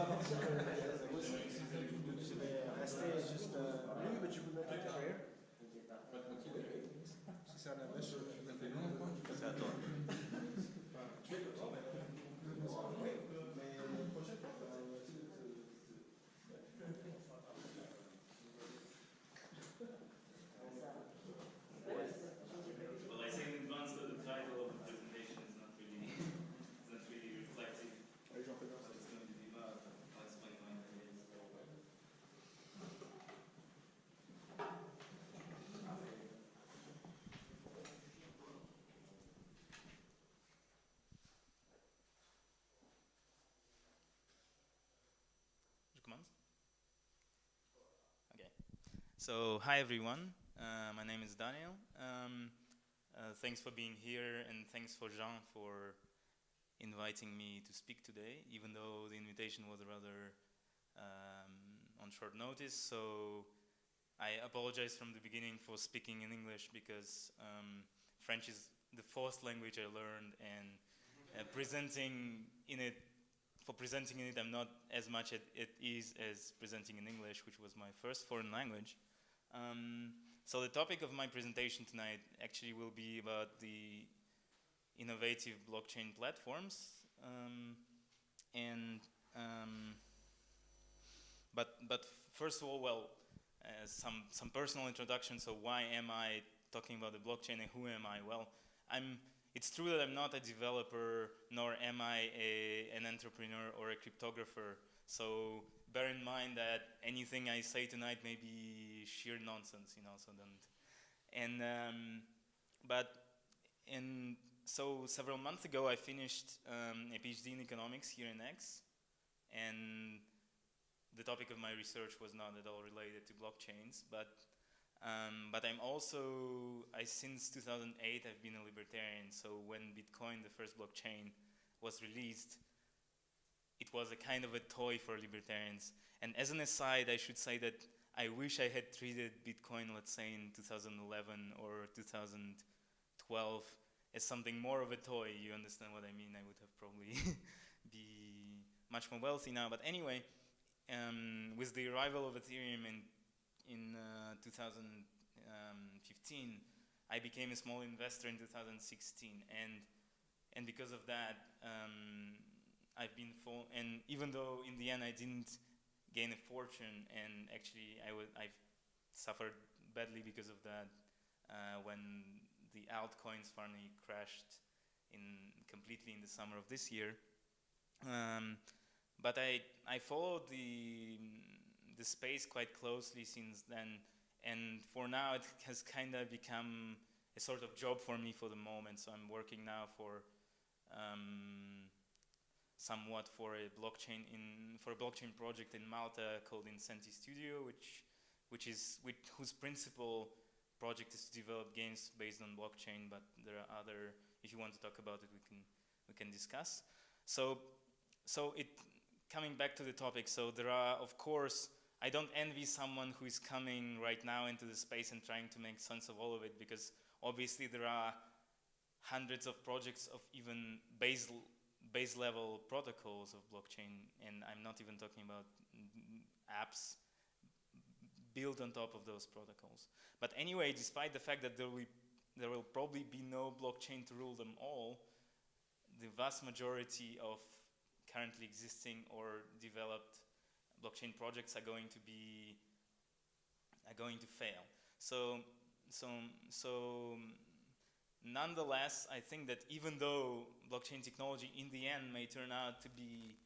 Je vais rester juste lui, mais tu peux mettre ta carrière. Si c'est un avis, c'est à toi. Well, I say in advance that the title of the presentation is not really, is not really reflective what it's going to be about. I'll explain why that is. Je commence? Okay. So, hi everyone. My name is Daniil. Thanks for being here, and thanks for Jean for inviting me to speak today, even though the invitation was rather on short notice. So I apologize from the beginning for speaking in English because French is the fourth language I learned, and presenting in it I'm not as much at ease as presenting in English, which was my first foreign language. So the topic of my presentation tonight actually will be about the innovative blockchain platforms, but first of all, well, some personal introduction. So why am I talking about the blockchain, and who am I? Well, it's true that I'm not a developer, nor am I an entrepreneur or a cryptographer. So bear in mind that anything I say tonight may be sheer nonsense, So don't. So several months ago, I finished a PhD in economics here in X, and the topic of my research was not at all related to blockchains, but I'm also, since 2008, I've been a libertarian. So when Bitcoin, the first blockchain, was released, it was a kind of a toy for libertarians. And as an aside, I should say that I wish I had treated Bitcoin, let's say in 2011 or 2012, as something more of a toy. You understand what I mean? I would have probably be much more wealthy now. But anyway, with the arrival of Ethereum in 2015, I became a small investor in 2016, and because of that, I've been and even though in the end I didn't gain a fortune, and actually I've suffered badly because of that when the altcoins finally crashed completely in the summer of this year. But I followed the space quite closely since then, and for now it has kind of become a sort of job for me for the moment. So I'm working now for somewhat for a blockchain project in Malta called Incenti Studio, whose principal project is to develop games based on blockchain. But there are other. If you want to talk about it, we can discuss. So coming back to the topic, so there are, of course, I don't envy someone who is coming right now into the space and trying to make sense of all of it, because obviously there are hundreds of projects of even base level protocols of blockchain, and I'm not even talking about apps built on top of those protocols. But anyway, despite the fact that there will probably be no blockchain to rule them all, the vast majority of currently existing or developed blockchain projects are going to fail. So nonetheless, I think that even though blockchain technology in the end may turn out to be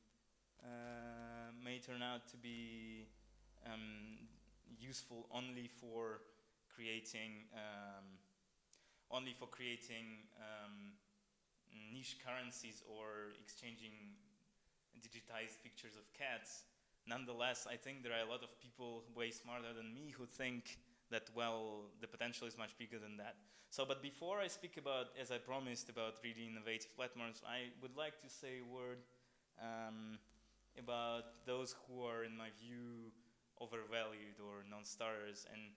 useful only for creating niche currencies or exchanging digitized pictures of cats, nonetheless, I think there are a lot of people way smarter than me who think that, well, the potential is much bigger than that. So, but before I speak about, as I promised, about really innovative platforms, I would like to say a word about those who are, in my view, overvalued or non-starters. And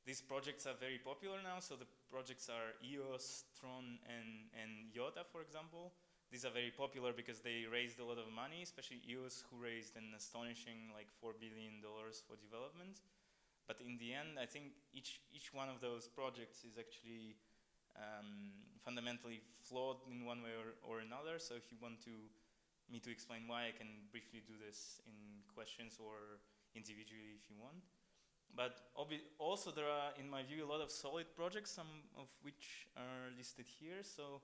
these projects are very popular now. So the projects are EOS, Tron, and IOTA, for example. these are very popular because they raised a lot of money, especially EOS, who raised an astonishing like $4 billion for development. But in the end, I think each one of those projects is actually fundamentally flawed in one way or another. So if you want me to explain why, I can briefly do this in questions or individually if you want. But also there are, in my view, a lot of solid projects, some of which are listed here. So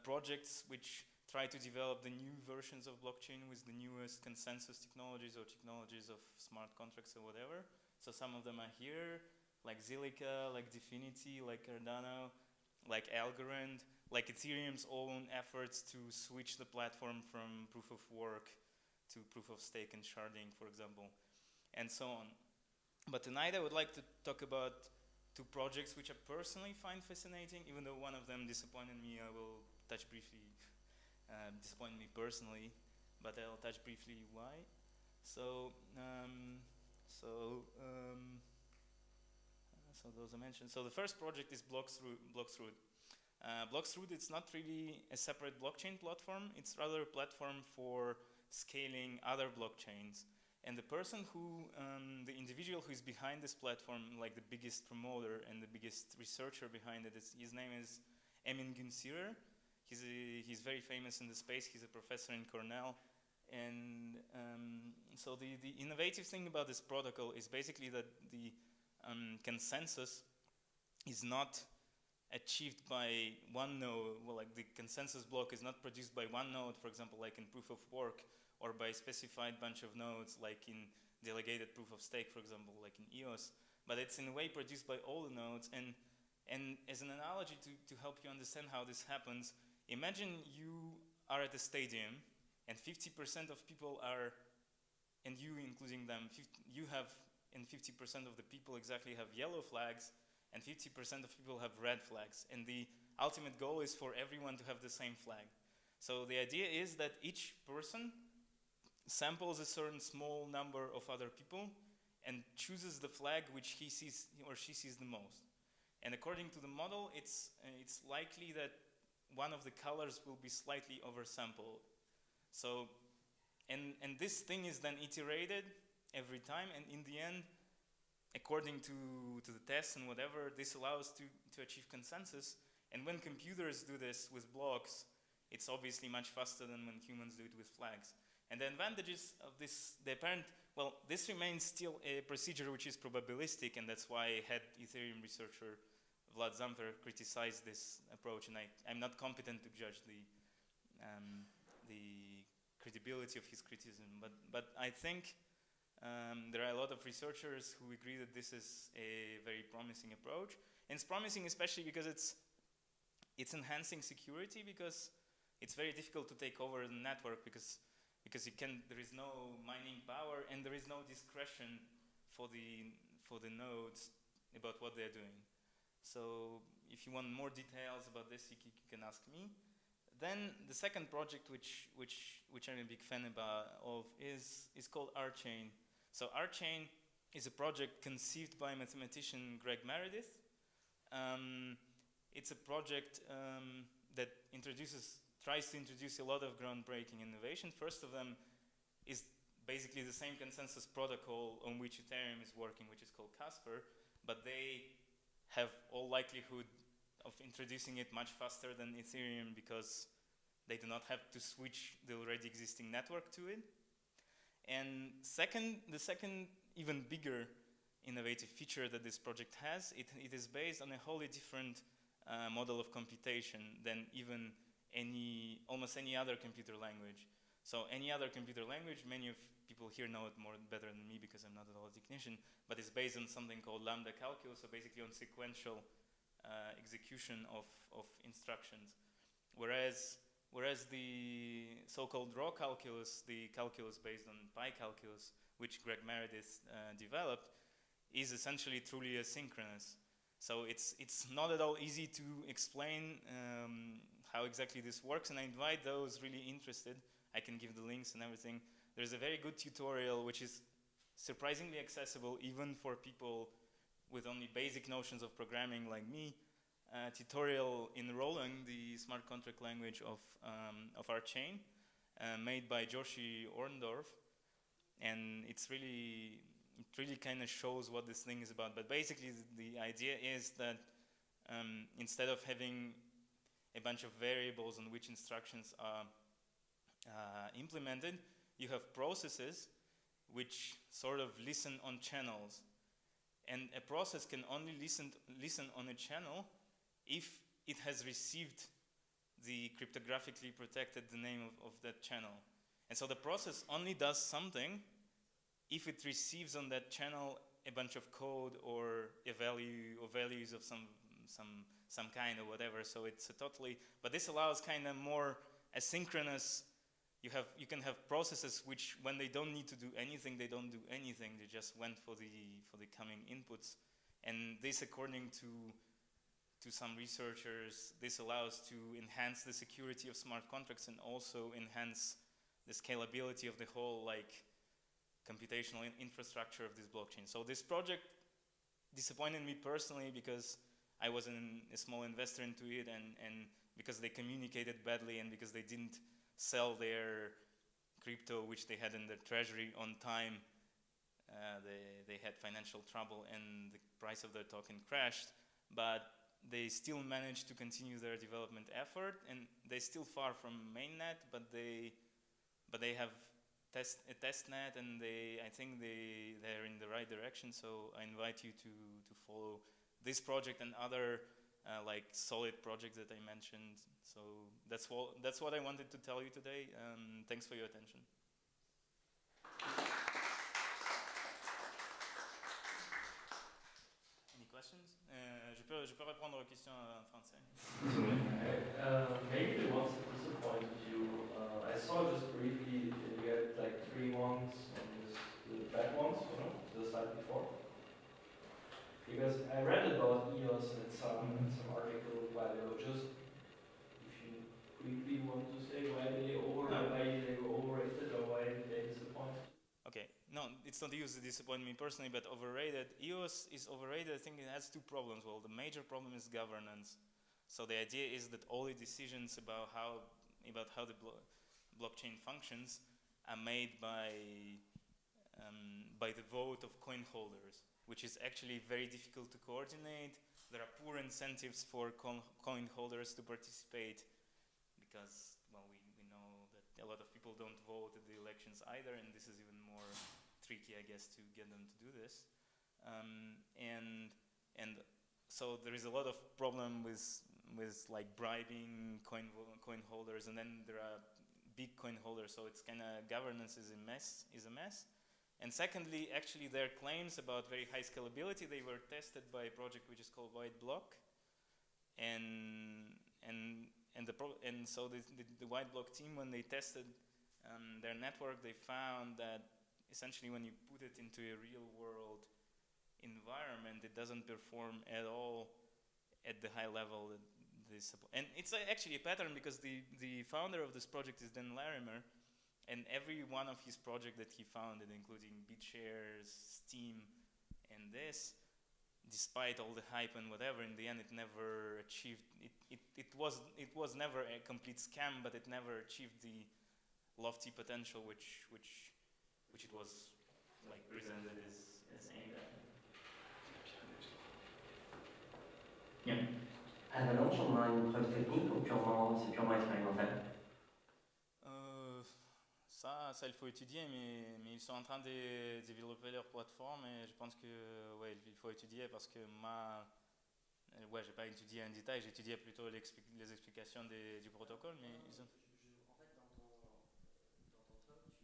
projects which try to develop the new versions of blockchain with the newest consensus technologies or technologies of smart contracts or whatever. So some of them are here, like Zilliqa, like Dfinity, like Cardano, like Algorand, like Ethereum's own efforts to switch the platform from proof of work to proof of stake and sharding, for example, and so on. But tonight I would like to talk about two projects which I personally find fascinating, even though one of them disappointed me. I will touch briefly, disappointed me personally, but I'll touch briefly why. So those I mentioned. So the first project is Bloxroot. Bloxroot, it's not really a separate blockchain platform. It's rather a platform for scaling other blockchains. And the person the individual who is behind this platform, like the biggest promoter and the biggest researcher behind it, his name is Emin Günsirer. He's very famous in the space. He's a professor in Cornell. And so the innovative thing about this protocol is basically that the consensus is not achieved by one node. Well, like the consensus block is not produced by one node, for example, like in proof of work, or by a specified bunch of nodes, like in delegated proof of stake, for example, like in EOS. But it's in a way produced by all the nodes. And as an analogy to help you understand how this happens, imagine you are at a stadium and 50% of people are, and you including them, and 50% of the people exactly have yellow flags, and 50% of people have red flags. And the ultimate goal is for everyone to have the same flag. So the idea is that each person samples a certain small number of other people and chooses the flag which he or she sees the most. And according to the model, it's likely that one of the colors will be slightly oversampled. So, and this thing is then iterated every time, and in the end, according to the tests and whatever, this allows to achieve consensus. And when computers do this with blocks, it's obviously much faster than when humans do it with flags. And the advantages of this, this remains still a procedure which is probabilistic, and that's why head Ethereum researcher Vlad Zamper criticized this approach, and I'm not competent to judge the credibility of his criticism, but I think there are a lot of researchers who agree that this is a very promising approach. And it's promising especially because it's enhancing security, because it's very difficult to take over the network because there is no mining power and there is no discretion for the nodes about what they're doing. So if you want more details about this, you can ask me. Then the second project which I'm a big fan of is called RChain. So RChain is a project conceived by mathematician Greg Meredith. It's a project that tries to introduce a lot of groundbreaking innovation. First of them is basically the same consensus protocol on which Ethereum is working, which is called Casper, but they have all likelihood of introducing it much faster than Ethereum because they do not have to switch the already existing network to it. And the second even bigger innovative feature that this project has, it is based on a wholly different model of computation than even almost any other computer language. So any other computer language, many of people here know it better than me because I'm not at all a technician, but it's based on something called lambda calculus, so basically on sequential execution of instructions. Whereas the so-called raw calculus, the calculus based on pi calculus, which Greg Meredith developed, is essentially truly asynchronous. So it's not at all easy to explain how exactly this works, and I invite those really interested. I can give the links and everything. There's a very good tutorial which is surprisingly accessible even for people with only basic notions of programming like me, tutorial in Roland, the smart contract language of our chain, made by Joshi Orndorff, and it really kind of shows what this thing is about. But basically, the idea is that instead of having a bunch of variables on which instructions are implemented, you have processes which sort of listen on channels. And a process can only listen on a channel if it has received the cryptographically protected the name of that channel. And so the process only does something if it receives on that channel a bunch of code or a value or values of some kind or whatever. So it's a totally, but this allows kind of more asynchronous. You can have processes which, when they don't need to do anything, they don't do anything. They just went for the coming inputs. And this, according to some researchers, this allows to enhance the security of smart contracts and also enhance the scalability of the whole computational infrastructure of this blockchain. So this project disappointed me personally because I was a small investor into it, and because they communicated badly and because they didn't sell their crypto, which they had in their treasury, on time. They had financial trouble and the price of their token crashed, but they still managed to continue their development effort, and they're still far from mainnet, but they have a testnet, and I think they're in the right direction. So I invite you to follow this project and other solid projects that I mentioned. So that's what I wanted to tell you today. Thanks for your attention. Any questions? Je peux répondre aux questions en français. Maybe the ones that disappointed you. I saw just briefly that you had 3 ones on the bad ones, the slide before. Because I read about EOS in some article while ago. Just if you briefly want to say why did they go overrated or why did they disappoint? Okay, no, it's not EOS that disappointed me personally, but overrated. EOS is overrated. I think it has 2 problems. Well, the major problem is governance. So the idea is that all the decisions about how the blockchain functions are made by the vote of coin holders, which is actually very difficult to coordinate. There are poor incentives for coin holders to participate because, well, we know that a lot of people don't vote at the elections either, and this is even more tricky, I guess, to get them to do this. And so there is a lot of problem with bribing coin holders, and then there are big coin holders, so it's kind of governance is a mess. And secondly, actually their claims about very high scalability, they were tested by a project which is called White Block, and so the White Block team, when they tested their network, they found that essentially when you put it into a real world environment, it doesn't perform at all at the high level that they support. And it's actually a pattern because the founder of this project is Dan Larimer, and every one of his projects that he founded, including BitShares, Steam, and this, despite all the hype and whatever, in the end it never achieved, it was never a complete scam, but it never achieved the lofty potential which it was presented as aimed at. Yeah. Have a launch online preuve technique ou c'est purement expérimental? Ça il faut étudier, mais ils sont en train de développer leur plateforme et je pense que il faut étudier parce que j'ai pas étudié en détail, j'ai étudié plutôt les explications du protocole, mais ils ont... En fait, dans ton talk,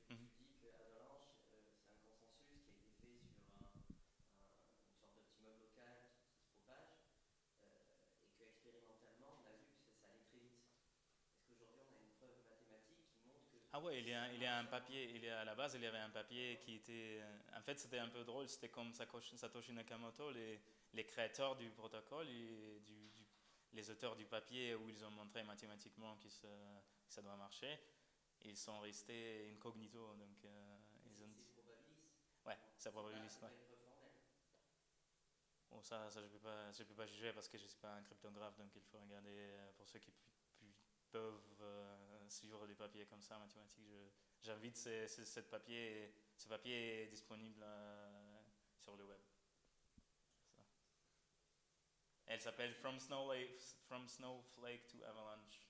tu dis que Avalanche, c'est un consensus qui a été fait sur une sorte de petit mob local qui se propage, et que expérimentalement, on a vu que ça allait très vite. Est-ce qu'aujourd'hui, on a une preuve mathématique qui montre que... Ah ouais, il y a un papier, à la base, il y avait un papier qui était... En fait, c'était un peu drôle, c'était comme Satoshi Nakamoto, les créateurs du protocole et les auteurs du papier où ils ont montré mathématiquement que ça doit marcher. Ils sont restés incognito, donc ils ont... C'est probabiliste. Ouais, c'est probabiliste, ouais. Bon, ça je peux pas juger parce que je suis pas un cryptographe, donc il faut regarder pour ceux qui peuvent suivre des papiers comme ça, mathématiques. J'invite ce papier est disponible sur le web. Ça. Elle s'appelle From Snowflake to Avalanche.